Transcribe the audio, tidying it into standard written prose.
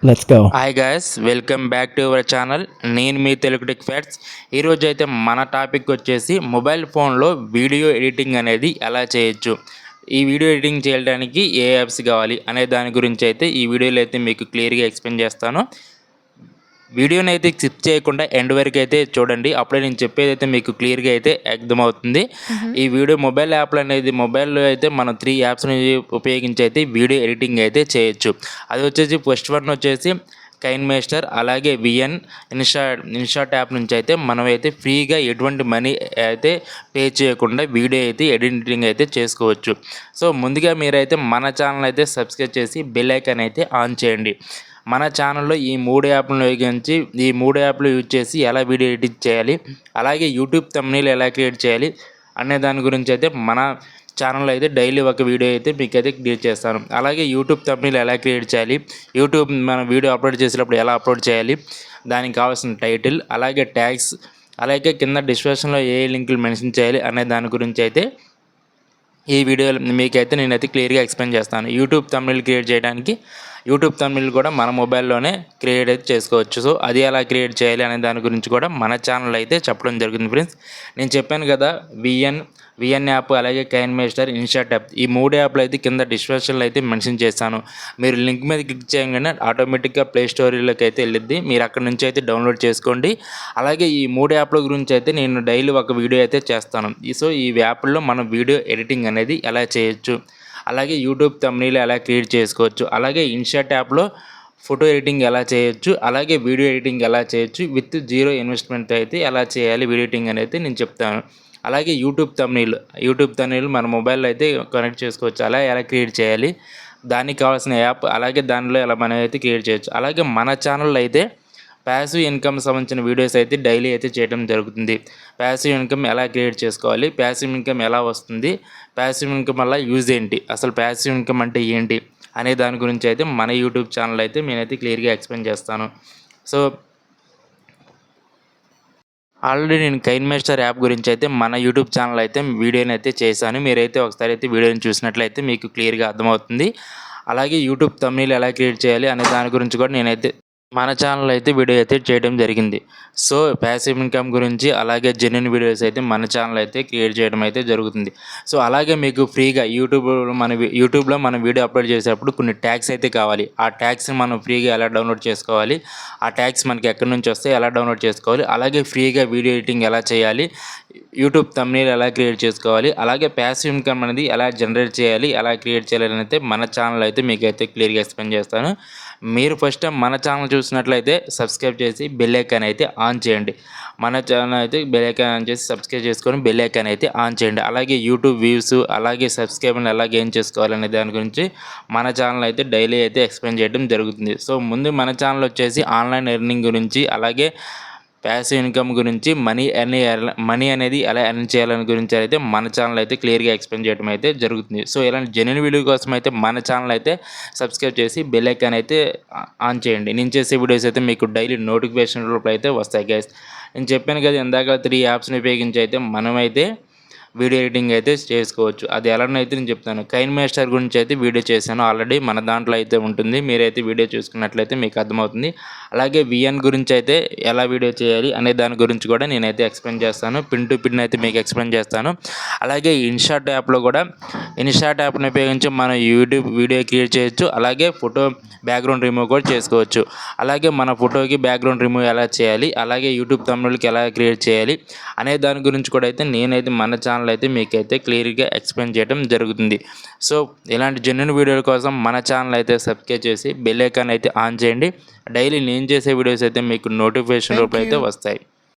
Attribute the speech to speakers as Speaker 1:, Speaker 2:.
Speaker 1: Let's go.
Speaker 2: Hi guys, welcome back to our channel. నేను మీ Telugu tech facts. ఈరోజు అయితే మన టాపిక్ వచ్చేసి మొబైల్ ఫోన్లో వీడియో ఎడిటింగ్ అనేది ఎలా చేయొచ్చు, ఈ వీడియో ఎడిటింగ్ చేయడానికి ఏ యాప్స్ కావాలి అనే దాని గురించి అయితే ఈ వీడియోలో అయితే మీకు క్లియర్గా ఎక్స్ప్లెయిన్ చేస్తాను. వీడియోని అయితే స్కిప్ చేయకుండా ఎండ్ వరకు అయితే చూడండి, అప్పుడే నేను చెప్పేది అయితే మీకు క్లియర్గా అయితే అర్థమవుతుంది. ఈ వీడియో మొబైల్ యాప్లు అనేది మొబైల్లో అయితే మనం 3 యాప్స్ని ఉపయోగించి అయితే వీడియో ఎడిటింగ్ అయితే చేయొచ్చు. అది వచ్చేసి ఫస్ట్ వన్ వచ్చేసి కైన్మేస్టర్, అలాగే విఎన్ ఇన్షాట్ యాప్ నుంచి అయితే మనం అయితే ఫ్రీగా ఎటువంటి మనీ అయితే పే చేయకుండా వీడియో అయితే ఎడిటింగ్ అయితే చేసుకోవచ్చు. సో ముందుగా మీరైతే మన ఛానల్ అయితే సబ్స్క్రైబ్ చేసి బెల్ ఐకాన్ అయితే ఆన్ చేయండి. మన ఛానల్లో ఈ 3 యాప్లను ఉపయోగించి ఈ 3 యాప్లు యూజ్ చేసి ఎలా వీడియో ఎడిట్ చేయాలి, అలాగే యూట్యూబ్ థంబ్నెయిల్ ఎలా క్రియేట్ చేయాలి అనే దాని గురించి అయితే మన ఛానల్లో అయితే డైలీ ఒక వీడియో అయితే మీకైతే క్రియేట్ చేస్తాను. అలాగే యూట్యూబ్ థంబ్నెయిల్ ఎలా క్రియేట్ చేయాలి, యూట్యూబ్ మనం వీడియో అప్లోడ్ చేసేటప్పుడు ఎలా అప్లోడ్ చేయాలి, దానికి కావాల్సిన టైటిల్, అలాగే ట్యాగ్స్, అలాగే కింద డిస్క్రిప్షన్లో ఏ లింకులు మెన్షన్ చేయాలి అనే దాని గురించి అయితే ఈ వీడియోలో మీకైతే నేనైతే క్లియర్గా ఎక్స్ప్లెయిన్ చేస్తాను. యూట్యూబ్ థంబ్నెయిల్ క్రియేట్ చేయడానికి యూట్యూబ్ థంబ్నెయిల్ కూడా మన మొబైల్లోనే క్రియేట్ అయితే చేసుకోవచ్చు. సో అది ఎలా క్రియేట్ చేయాలి అనే దాని గురించి కూడా మన ఛానల్ అయితే చెప్పడం జరుగుతుంది ఫ్రెండ్స్. నేను చెప్పాను కదా, విఎన్ యాప్, అలాగే కైన్మేస్టర్, ఇన్షాట్ యాప్, ఈ 3 యాప్లు అయితే కింద డిస్క్రిప్షన్లో అయితే మెన్షన్ చేస్తాను. మీరు లింక్ మీద క్లిక్ చేయగానే ఆటోమేటిక్గా ప్లే స్టోరీలోకి అయితే వెళ్ళిద్ది, మీరు అక్కడ నుంచి అయితే డౌన్లోడ్ చేసుకోండి. అలాగే ఈ 3 యాప్ల గురించి అయితే నేను డైలీ ఒక వీడియో అయితే చేస్తాను. సో ఈ యాప్ల్లో మనం వీడియో ఎడిటింగ్ అనేది ఎలా చేయొచ్చు, అలాగే యూట్యూబ్ థంబ్నెయిల్ ఎలా క్రియేట్ చేసుకోవచ్చు, అలాగే ఇన్షాట్ యాప్లో ఫోటో ఎడిటింగ్ ఎలా చేయొచ్చు, అలాగే వీడియో ఎడిటింగ్ ఎలా చేయొచ్చు విత్ 0 ఇన్వెస్ట్మెంట్ అయితే ఎలా చేయాలి వీడియో ఎడిటింగ్ అనేది నేను చెప్తాను. అలాగే యూట్యూబ్ థంబ్నెయిల్ మన మొబైల్లో అయితే కనెక్ట్ చేసుకోవచ్చు, అలా ఎలా క్రియేట్ చేయాలి, దానికి కావాల్సిన యాప్, అలాగే దానిలో ఎలా మనం అయితే క్రియేట్ చేయొచ్చు. అలాగే మన ఛానల్లో అయితే ప్యాసివ్ ఇన్కమ్ సంబంధించిన వీడియోస్ అయితే డైలీ అయితే చేయడం జరుగుతుంది. ప్యాసివ్ ఇన్కమ్ ఎలా క్రియేట్ చేసుకోవాలి, ప్యాసివ్ ఇన్కమ్ ఎలా వస్తుంది, ప్యాసివ్ ఇన్కమ్ వల్ల యూజ్ ఏంటి, అసలు ప్యాసివ్ ఇన్కమ్ అంటే ఏంటి అనే దాని గురించి అయితే మన యూట్యూబ్ ఛానల్ అయితే నేనైతే క్లియర్గా ఎక్స్ప్లెయిన్ చేస్తాను. సో ఆల్రెడీ నేను కైన్మేస్టర్ యాప్ గురించి అయితే మన యూట్యూబ్ ఛానల్ అయితే వీడియోని అయితే చేశాను. మీరైతే ఒకసారి అయితే వీడియోని చూసినట్లయితే మీకు క్లియర్గా అర్థమవుతుంది. అలాగే యూట్యూబ్ థంబ్నెయిల్ ఎలా క్రియేట్ చేయాలి అనే దాని గురించి కూడా నేనైతే మన ఛానల్ అయితే వీడియో అయితే చేయడం జరిగింది. సో ప్యాసివ్ ఇన్కమ్ గురించి, అలాగే జెన్యూన్ వీడియోస్ అయితే మన ఛానల్ అయితే క్రియేట్ చేయడం అయితే జరుగుతుంది. సో అలాగే మీకు ఫ్రీగా యూట్యూబ్లో మనం వీడియో అప్లోడ్ చేసేటప్పుడు కొన్ని ట్యాగ్స్ అయితే కావాలి. ఆ ట్యాగ్స్ని మనం ఫ్రీగా ఎలా డౌన్లోడ్ చేసుకోవాలి, ఆ ట్యాగ్స్ మనకి ఎక్కడి నుంచి వస్తే ఎలా డౌన్లోడ్ చేసుకోవాలి, అలాగే ఫ్రీగా వీడియో ఎడిటింగ్ ఎలా చేయాలి, యూట్యూబ్ థంబ్నెయిల్ ఎలా క్రియేట్ చేసుకోవాలి, అలాగే ప్యాసివ్ ఇన్కమ్ అనేది ఎలా జనరేట్ చేయాలి, ఎలా క్రియేట్ చేయాలి అని అయితే మన ఛానల్ అయితే మీకు అయితే క్లియర్గా ఎక్స్ప్లెయిన్ చేస్తాను. మీరు ఫస్ట్ టైం మన ఛానల్ చూసినట్లయితే సబ్స్క్రైబ్ చేసి బెల్ ఐకాన్ అయితే ఆన్ చేయండి. మన ఛానల్ అయితే బెల్ ఐకాన్ ఆన్ చేసి సబ్స్క్రైబ్ చేసుకొని బెల్ ఐకాన్ అయితే ఆన్ చేయండి. అలాగే యూట్యూబ్ వ్యూస్, అలాగే సబ్స్క్రైబర్ని ఎలా గెయిన్ చేసుకోవాలనే దాని గురించి మన ఛానల్ అయితే డైలీ అయితే ఎక్స్ప్లెయిన్ చేయడం జరుగుతుంది. సో ముందు మన ఛానల్ వచ్చేసి ఆన్లైన్ ఎర్నింగ్ గురించి, అలాగే ప్యాసివ్ ఇన్కమ్ గురించి, మనీ అనేది ఎలా ఎర్న్ చేయాలని గురించి అయితే మన ఛానల్ అయితే క్లియర్గా ఎక్స్ప్లెయిన్ చేయడం అయితే జరుగుతుంది. సో ఇలాంటి జెన్యూన్ వీడియో కోసం అయితే మన ఛానల్ అయితే సబ్స్క్రైబ్ చేసి బెల్ ఐకాన్ అయితే ఆన్ చేయండి. నేను చేసే వీడియోస్ అయితే మీకు డైలీ నోటిఫికేషన్ రూపంలో అయితే వస్తాయి గైస్. నేను చెప్పాను కదా ఇందాక 3 యాప్స్ని ఉపయోగించి అయితే మనమైతే వీడియో ఎడిటింగ్ అయితే చేసుకోవచ్చు. అది ఎలానైతే నేను చెప్తాను. కైన్మేస్టర్ గురించి అయితే వీడియో చేశాను ఆల్రెడీ, మన దాంట్లో అయితే ఉంటుంది, మీరైతే వీడియో చూసుకున్నట్లయితే మీకు అర్థమవుతుంది. అలాగే విఎన్ గురించి అయితే ఎలా వీడియో చేయాలి అనే దాని గురించి కూడా నేనైతే ఎక్స్ప్లెయిన్ చేస్తాను, పిన్ టు పిన్ అయితే మీకు ఎక్స్ప్లెయిన్ చేస్తాను. అలాగే ఇన్షాట్ యాప్లో కూడా ఇన్షాట్ యాప్ని ఉపయోగించి మనం యూట్యూబ్ వీడియో క్రియేట్ చేయొచ్చు, అలాగే ఫోటో బ్యాక్గ్రౌండ్ రిమూవ్ కూడా చేసుకోవచ్చు. అలాగే మన ఫోటోకి బ్యాక్గ్రౌండ్ రిమూవ్ ఎలా చేయాలి, అలాగే యూట్యూబ్ థంబ్నెయిల్కి ఎలా క్రియేట్ చేయాలి అనే దాని గురించి కూడా అయితే నేనైతే మన ఛానల్ అయితే మీకైతే క్లియర్గా ఎక్స్ప్లెయిన్ చేయడం జరుగుతుంది. సో ఇలాంటి జెన్యూన్ వీడియోల కోసం మన ఛానల్ అయితే సబ్స్క్రైబ్ చేసి బెల్ ఐకాన్ అయితే ఆన్ చేయండి. డైలీ నేను చేసే వీడియోస్ అయితే మీకు నోటిఫికేషన్ రూపంలో అయితే వస్తాయి.